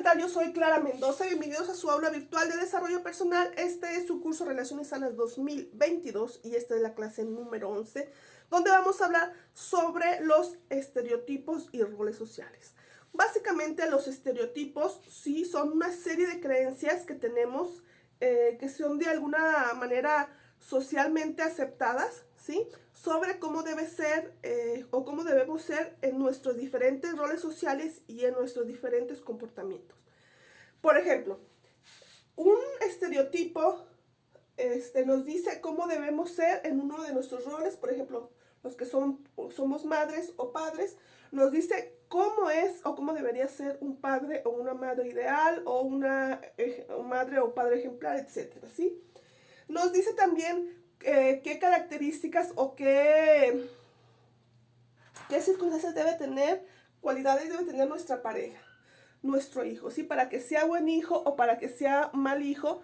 tal? Yo soy Clara Mendoza. Bienvenidos a su aula virtual de desarrollo personal. Este es su curso Relaciones Sanas 2022 y esta es la clase número 11, donde vamos a hablar sobre los estereotipos y roles sociales. Básicamente los estereotipos sí son una serie de creencias que tenemos que son de alguna manera socialmente aceptadas, ¿sí? Sobre cómo debe ser o cómo debemos ser en nuestros diferentes roles sociales y en nuestros diferentes comportamientos. Por ejemplo, un estereotipo nos dice cómo debemos ser en uno de nuestros roles. Por ejemplo, los que somos madres o padres, nos dice cómo es o cómo debería ser un padre o una madre ideal o una madre o padre ejemplar, etcétera, ¿sí? Nos dice también qué características o qué circunstancias debe tener, cualidades debe tener nuestra pareja, nuestro hijo, ¿sí? Para que sea buen hijo o para que sea mal hijo,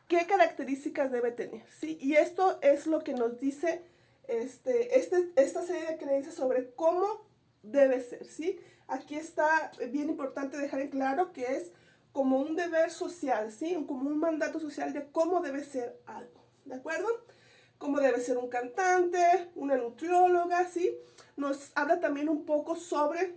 qué características debe tener, ¿sí? Y esto es lo que nos dice esta serie de creencias sobre cómo debe ser, ¿sí? Aquí está bien importante dejar en claro que es como un deber social, ¿sí? Como un mandato social de cómo debe ser algo, ¿de acuerdo? Cómo debe ser un cantante, una nutrióloga, ¿sí? Nos habla también un poco sobre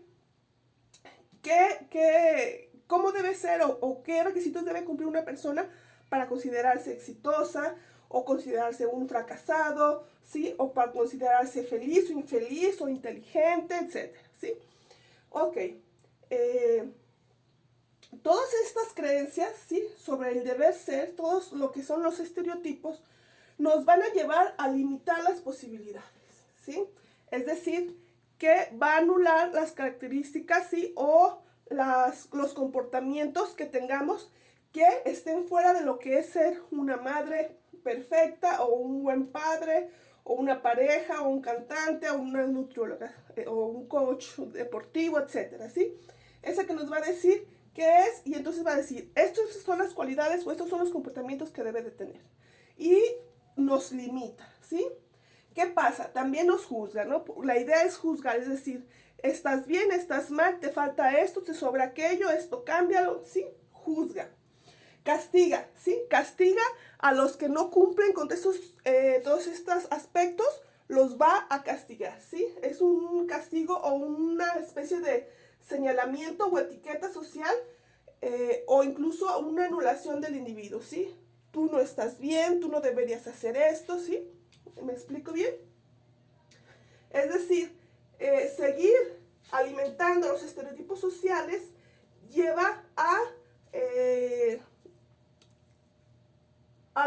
cómo debe ser o qué requisitos debe cumplir una persona para considerarse exitosa o considerarse un fracasado, ¿sí? O para considerarse feliz o infeliz o inteligente, etcétera, ¿sí? Ok. Todas estas creencias, ¿sí? Sobre el deber ser, todos lo que son los estereotipos, nos van a llevar a limitar las posibilidades, ¿sí? Es decir, que va a anular las características, ¿sí? O los comportamientos que tengamos que estén fuera de lo que es ser una madre perfecta o un buen padre o una pareja o un cantante o una nutrióloga o un coach deportivo, etcétera, ¿sí? Esa que nos va a decir qué es y entonces va a decir, estas son las cualidades o estos son los comportamientos que debe de tener. Y nos limita, ¿sí? ¿Qué pasa? También nos juzga, ¿no? La idea es juzgar, es decir, estás bien, estás mal, te falta esto, te sobra aquello, esto cámbialo, ¿sí? Juzga. Castiga, ¿sí? Castiga a los que no cumplen con todos estos aspectos, los va a castigar, ¿sí? Es un castigo o una especie de señalamiento o etiqueta social o incluso una anulación del individuo, ¿sí? Tú no estás bien, tú no deberías hacer esto, ¿sí? ¿Me explico bien? Es decir, seguir alimentando los estereotipos sociales lleva a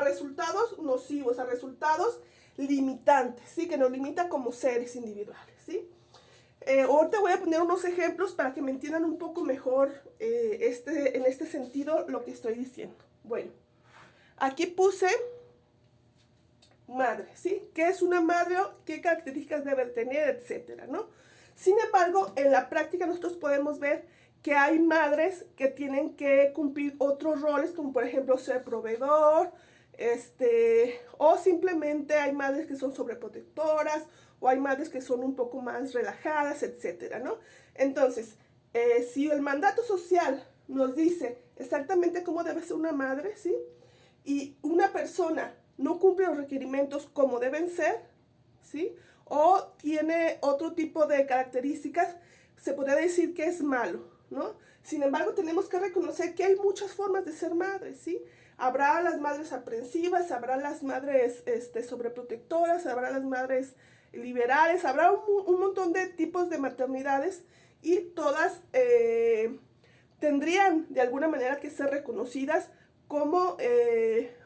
resultados nocivos, a resultados limitantes, ¿sí? Que nos limita como seres individuales, ¿sí? Ahorita voy a poner unos ejemplos para que me entiendan un poco mejor en este sentido lo que estoy diciendo. Bueno, aquí puse madre, ¿sí? ¿Qué es una madre? ¿Qué características debe tener? Etcétera, ¿no? Sin embargo, en la práctica nosotros podemos ver que hay madres que tienen que cumplir otros roles, como por ejemplo ser proveedor, o simplemente hay madres que son sobreprotectoras, o hay madres que son un poco más relajadas, etcétera, ¿no? Entonces, si el mandato social nos dice exactamente cómo debe ser una madre, ¿sí? Y una persona no cumple los requerimientos como deben ser, ¿sí? O tiene otro tipo de características, se podría decir que es malo, ¿no? Sin embargo, tenemos que reconocer que hay muchas formas de ser madres, ¿sí? Habrá las madres aprensivas, habrá las madres sobreprotectoras, habrá las madres liberales, habrá un montón de tipos de maternidades y todas tendrían de alguna manera que ser reconocidas como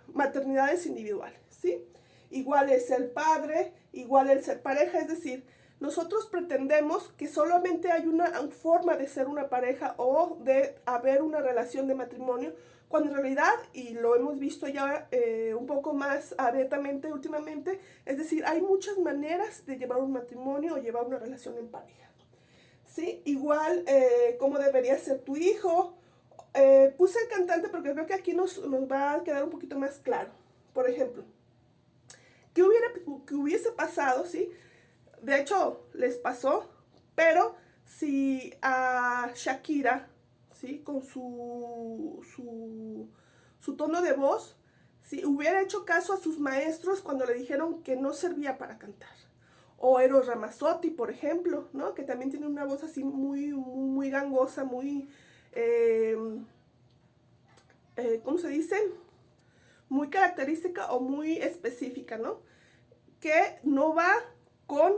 maternidades individuales, ¿sí? Igual es ser padre, igual el ser pareja, es decir, nosotros pretendemos que solamente hay una forma de ser una pareja o de haber una relación de matrimonio, cuando en realidad, y lo hemos visto ya un poco más abiertamente últimamente, es decir, hay muchas maneras de llevar un matrimonio o llevar una relación en pareja, ¿sí? Igual cómo debería ser tu hijo. Puse el cantante porque creo que aquí nos va a quedar un poquito más claro. Por ejemplo, ¿qué hubiese pasado, sí? De hecho, les pasó, pero si a Shakira, ¿sí? Con su tono de voz, ¿sí? Hubiera hecho caso a sus maestros cuando le dijeron que no servía para cantar. O Eros Ramazzotti, por ejemplo, ¿no? Que también tiene una voz así muy gangosa, muy, ¿cómo se dice? Muy característica o muy específica, ¿no? Que no va con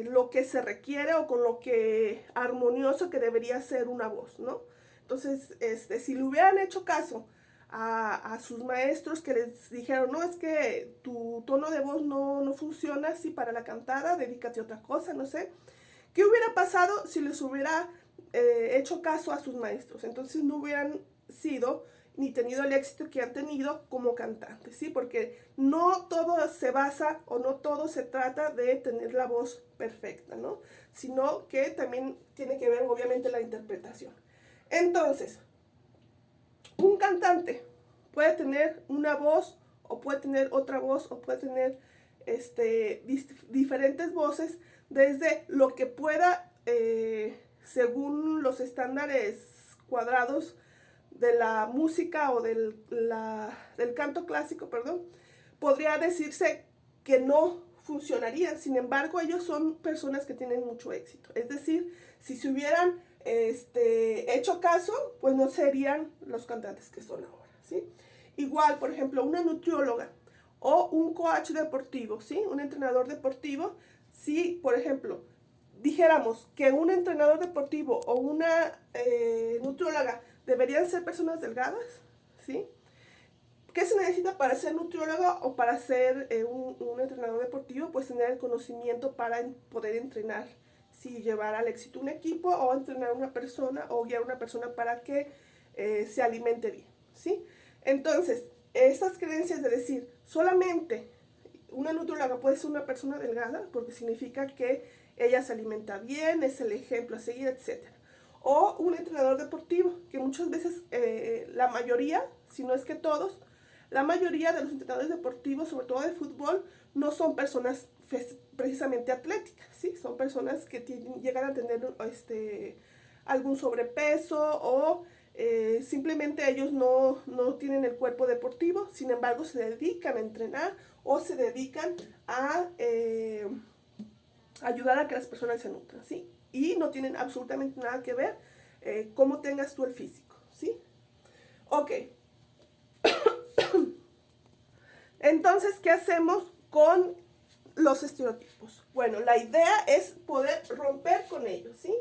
lo que se requiere o con lo que armonioso que debería ser una voz, ¿no? Entonces, si le hubieran hecho caso a sus maestros que les dijeron, no, es que tu tono de voz no funciona así para la cantada, dedícate a otra cosa, no sé. ¿Qué hubiera pasado si les hubiera hecho caso a sus maestros? Entonces no hubieran sido ni tenido el éxito que han tenido como cantantes, ¿sí? Porque no todo se basa o no todo se trata de tener la voz perfecta, ¿no? Sino que también tiene que ver obviamente la interpretación. Entonces, un cantante puede tener una voz o puede tener otra voz o puede tener diferentes voces desde lo que pueda, según los estándares cuadrados de la música o del canto clásico, perdón, podría decirse que no funcionarían. Sin embargo, ellos son personas que tienen mucho éxito. Es decir, si se hubieran hecho caso, pues no serían los cantantes que son ahora, ¿sí? Igual, por ejemplo, una nutrióloga o un coach deportivo, ¿sí? Un entrenador deportivo, si, por ejemplo, dijéramos que un entrenador deportivo o una nutrióloga deberían ser personas delgadas, ¿sí? ¿Qué se necesita para ser nutriólogo o para ser un entrenador deportivo? Pues tener el conocimiento para poder entrenar, ¿sí? Llevar al éxito un equipo o entrenar a una persona o guiar a una persona para que se alimente bien, ¿sí? Entonces, estas creencias de decir solamente una nutrióloga puede ser una persona delgada porque significa que ella se alimenta bien, es el ejemplo a seguir, etc. O un entrenador deportivo, que muchas veces la mayoría, si no es que todos, la mayoría de los entrenadores deportivos, sobre todo de fútbol, no son personas precisamente atléticas, ¿sí? Son personas que llegan a tener algún sobrepeso o simplemente ellos no tienen el cuerpo deportivo, sin embargo se dedican a entrenar o se dedican a ayudar a que las personas se nutran, ¿sí? Y no tienen absolutamente nada que ver cómo tengas tú el físico, ¿sí? Ok. Entonces, ¿qué hacemos con los estereotipos? Bueno, la idea es poder romper con ellos, ¿sí?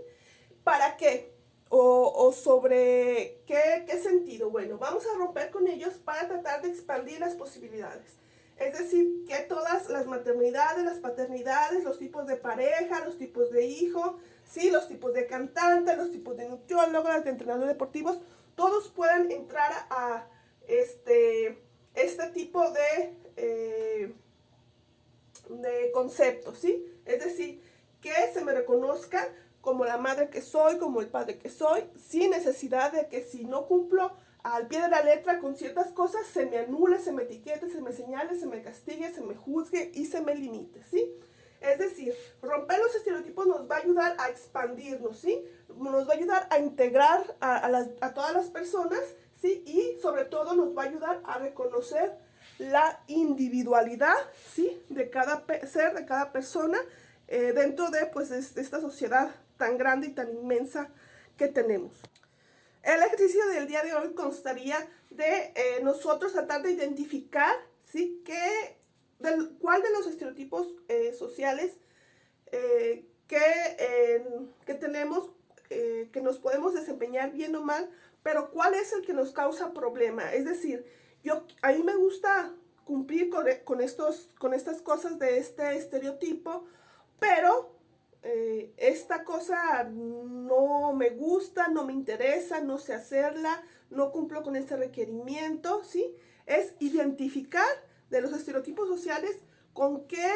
¿Para qué? O sobre qué sentido. Bueno, vamos a romper con ellos para tratar de expandir las posibilidades. Es decir, que todas las maternidades, las paternidades, los tipos de pareja, los tipos de hijo, ¿sí? Los tipos de cantante, los tipos de nutriólogos, de entrenadores deportivos, todos puedan entrar a este tipo de conceptos, ¿sí? Es decir, que se me reconozca como la madre que soy, como el padre que soy, sin necesidad de que si no cumplo al pie de la letra con ciertas cosas, se me anule, se me etiquete, se me señale, se me castigue, se me juzgue y se me limite, ¿sí? Es decir, romper los estereotipos nos va a ayudar a expandirnos, ¿sí? Nos va a ayudar a integrar a todas las personas, ¿sí? Y sobre todo nos va a ayudar a reconocer la individualidad, ¿sí? De cada ser, de cada persona, dentro de, pues, de esta sociedad tan grande y tan inmensa que tenemos. El ejercicio del día de hoy constaría de nosotros tratar de identificar, ¿sí? ¿Cuál de los estereotipos sociales que tenemos, que nos podemos desempeñar bien o mal, pero cuál es el que nos causa problema? Es decir, a mí me gusta cumplir con estas cosas de este estereotipo, pero esta cosa no me gusta, no me interesa, no sé hacerla, no cumplo con este requerimiento, ¿sí? Es identificar de los estereotipos sociales con qué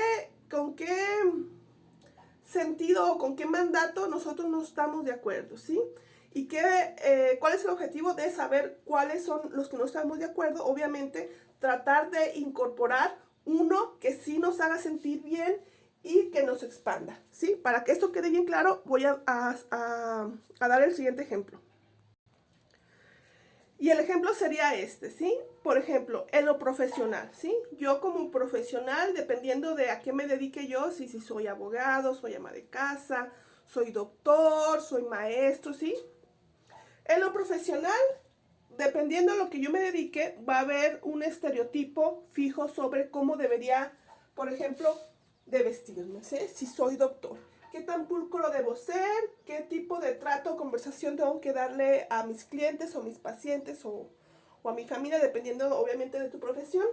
sentido o con qué mandato nosotros no estamos de acuerdo, ¿sí? Y cuál es el objetivo de saber cuáles son los que no estamos de acuerdo. Obviamente, tratar de incorporar uno que sí nos haga sentir bien y que nos expanda, ¿sí? Para que esto quede bien claro, voy a dar el siguiente ejemplo. Y el ejemplo sería este, ¿sí? Por ejemplo, en lo profesional, ¿sí? Yo como profesional, dependiendo de a qué me dedique yo, si soy abogado, soy ama de casa, soy doctor, soy maestro, ¿sí? En lo profesional, dependiendo de lo que yo me dedique, va a haber un estereotipo fijo sobre cómo debería, por ejemplo, de vestirme, ¿sí? Si soy doctor, qué tan pulcro debo ser, qué tipo de trato o conversación tengo que darle a mis clientes o mis pacientes o a mi familia, dependiendo obviamente de tu profesión.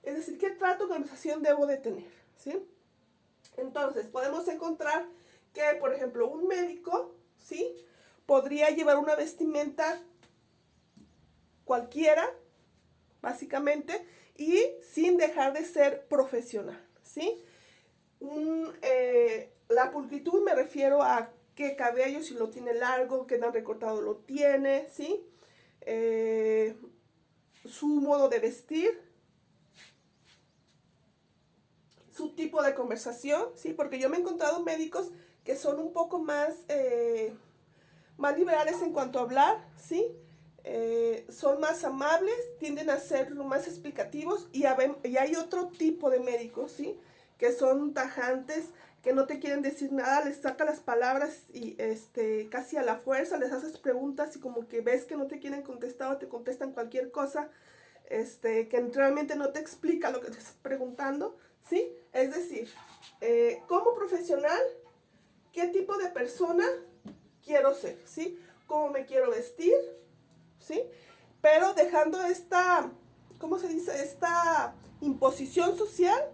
Es decir, qué trato o conversación debo de tener, ¿sí? Entonces, podemos encontrar que, por ejemplo, un médico, ¿sí? Podría llevar una vestimenta cualquiera, básicamente, y sin dejar de ser profesional, ¿sí? La pulcritud me refiero a qué cabello, si lo tiene largo, qué tan recortado lo tiene, ¿sí? Su modo de vestir, su tipo de conversación, ¿sí? Porque yo me he encontrado médicos que son un poco más liberales en cuanto a hablar, ¿sí? Son más amables, tienden a ser más explicativos y hay otro tipo de médicos, ¿sí? Que son tajantes, que no te quieren decir nada, les saca las palabras y casi a la fuerza, les haces preguntas y como que ves que no te quieren contestar o te contestan cualquier cosa, que realmente no te explica lo que te estás preguntando, ¿sí? Es decir, como profesional, ¿qué tipo de persona quiero ser? ¿Sí? ¿Cómo me quiero vestir? ¿Sí? Pero dejando esta, ¿cómo se dice? Esta imposición social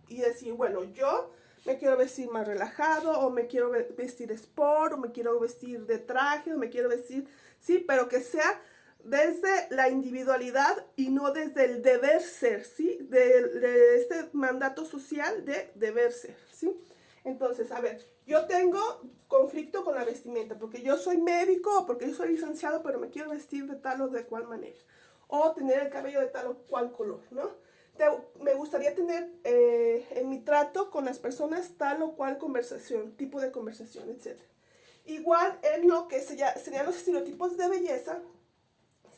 y decir, bueno, yo me quiero vestir más relajado, o me quiero vestir sport, o me quiero vestir de traje, o me quiero vestir, sí, pero que sea desde la individualidad y no desde el deber ser, ¿sí? De este mandato social de deber ser, ¿sí? Entonces, a ver, yo tengo conflicto con la vestimenta, porque yo soy médico, o porque yo soy licenciado, pero me quiero vestir de tal o de cual manera, o tener el cabello de tal o cual color, ¿no? Me gustaría tener en mi trato con las personas tal o cual conversación, tipo de conversación, etc. Igual en lo que serían los estereotipos de belleza,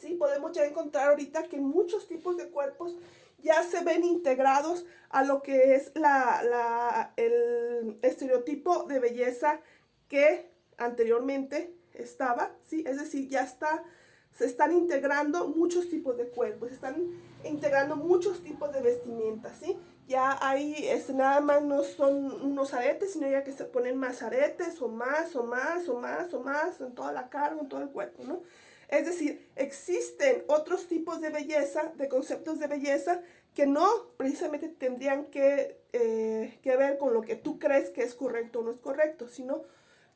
¿sí? Podemos ya encontrar ahorita que muchos tipos de cuerpos ya se ven integrados a lo que es el estereotipo de belleza que anteriormente estaba, ¿sí? Es decir, se están integrando muchos tipos de cuerpos, se están integrando muchos tipos de vestimenta, ¿sí? Ya hay, nada más no son unos aretes, sino ya que se ponen más aretes, o más, o más, o más, o más, en toda la cara, en todo el cuerpo, ¿no? Es decir, existen otros tipos de belleza, de conceptos de belleza, que no precisamente tendrían que ver con lo que tú crees que es correcto o no es correcto, sino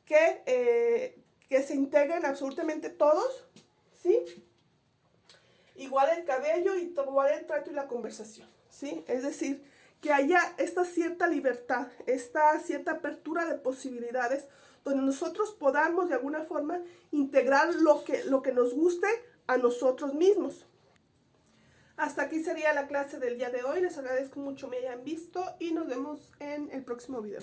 que se integren absolutamente todos, ¿sí? Igual el cabello, y igual el trato y la conversación, ¿sí? Es decir, que haya esta cierta libertad, esta cierta apertura de posibilidades, donde nosotros podamos de alguna forma integrar lo que nos guste a nosotros mismos. Hasta aquí sería la clase del día de hoy. Les agradezco mucho que me hayan visto y nos vemos en el próximo video.